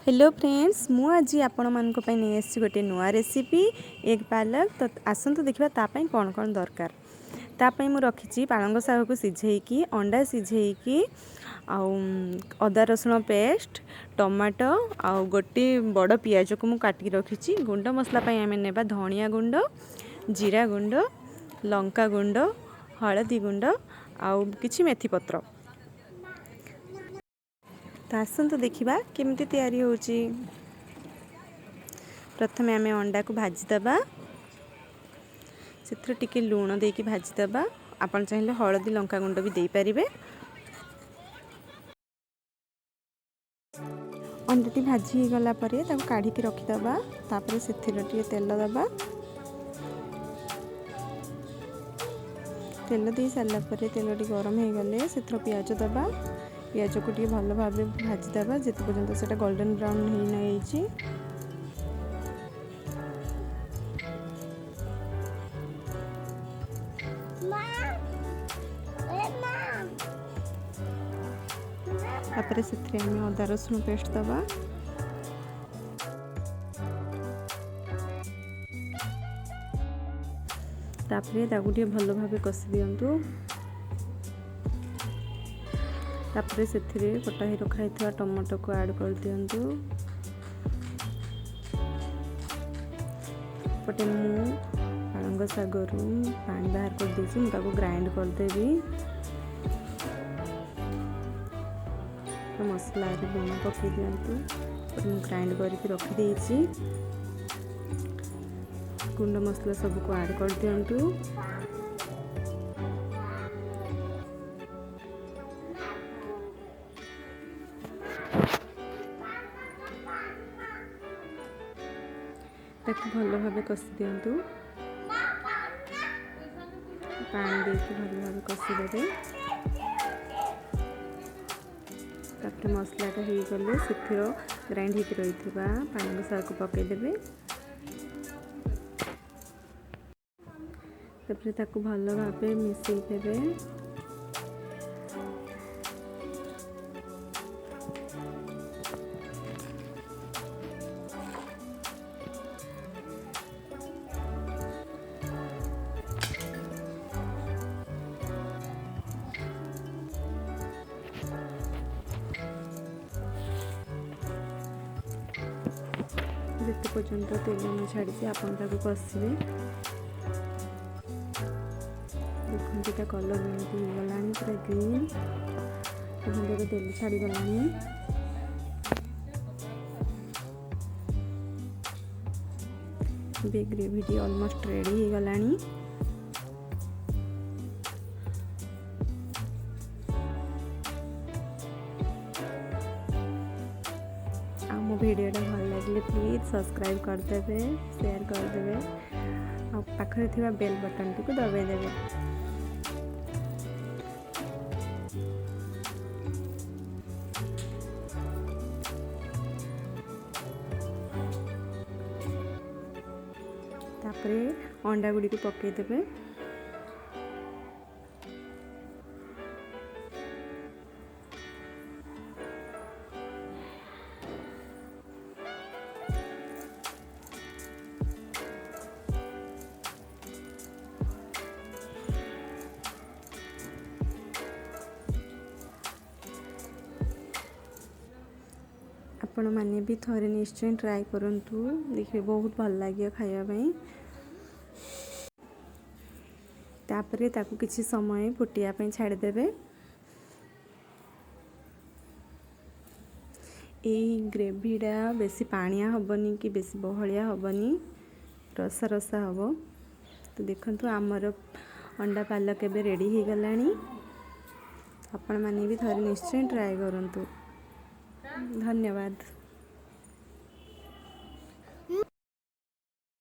Hello friends मु आज आपण मानक पई नै आसी गोटे नुआ रेसिपी एग पालक। तो आसंतु देखिबा तापई कौन कौन दरकार। तापई मु रखिछि पालंग साग को सिझेइकी अंडा सिझेइकी आउ अदा रसुण पेस्ट टमाटो आउ गोटे बड़ पियाज को मु काटि रखिछि। गुंड मसला पई आमे नेबा धनिया गुंड जीरा गुंड लंका गुंड हळदी गुंड आउ किछि मेथी पत्र। तो आसंतु देखिबा केमती तैयारी होची। प्रथमे आमे अंडा को भाजीदबा से टिके लूण देकी भाजीदबा। आपण चाहिए हळदी लंका गुंड भी दे पारिबे। अंडाटी भाजी गला परे ताको काढ़ी के रखिदबा। तापर सेथिर टिके तेल दबा। तेल दे सारा पर तेल टी गरम हो गले से पियाज दबा। पियाज को टी भल भाव भाजीदबा जिते पर्यंत से गोल्डन ब्राउन हो नहीं। तापर से अदा रसुण पेस्ट दबा। तापर ताकू टी भल भाव कषि दिंतु। तापर से कटा ही रखा टमाटो को ऐड कर दिंतु। पटे मु पालंग सागर पानी बाहर कर देछि ग्राइंड करदेवी। मसला लुण पकई दिंतु ग्राइंड करके रखी गुंड मसला सब को ऐड कर दिंतु। ताकि भल भाव कषि दिंतु। पानी देके भल भाव कषि देवे। तापर मसलाटा हो गले से ग्राइंड होकर रही पालंग साग को पकईदेवे। तापर ताकू भल भाव मिसई देवे। जिते पर्यंत तेल में छाड़ी आपन ताको कषिबे। देखते कलर हो गलानी पूरा ग्रीन देखते तेल छाड़ी गलानी। ग्रेवी ऑलमोस्ट रेडी हो गलानी। मो भिडियोटा भल लगे प्लीज सब्सक्राइब करदे शेयर करदे और पाखरे थिबा बेल बटन टी को दबाई देवे। तापरे अंडा गुडी को पकई देवे। आपण माने भी थोड़े निश्चय ट्राई करंतु देखिए बहुत भल लगे खाया पई। तापरे ताकू किछि समय फुटिया पई छाड़ देबे। ए ग्रेवीडा बेसी पानिया हबनी कि बेसी बहलिया हबनी रसा रसा हबो। तो देखंतु हमर अंडा पालक एबे रेडी हो गलानी। आपण माने भी थोड़े निश्चय ट्राई करंतु। धन्यवाद।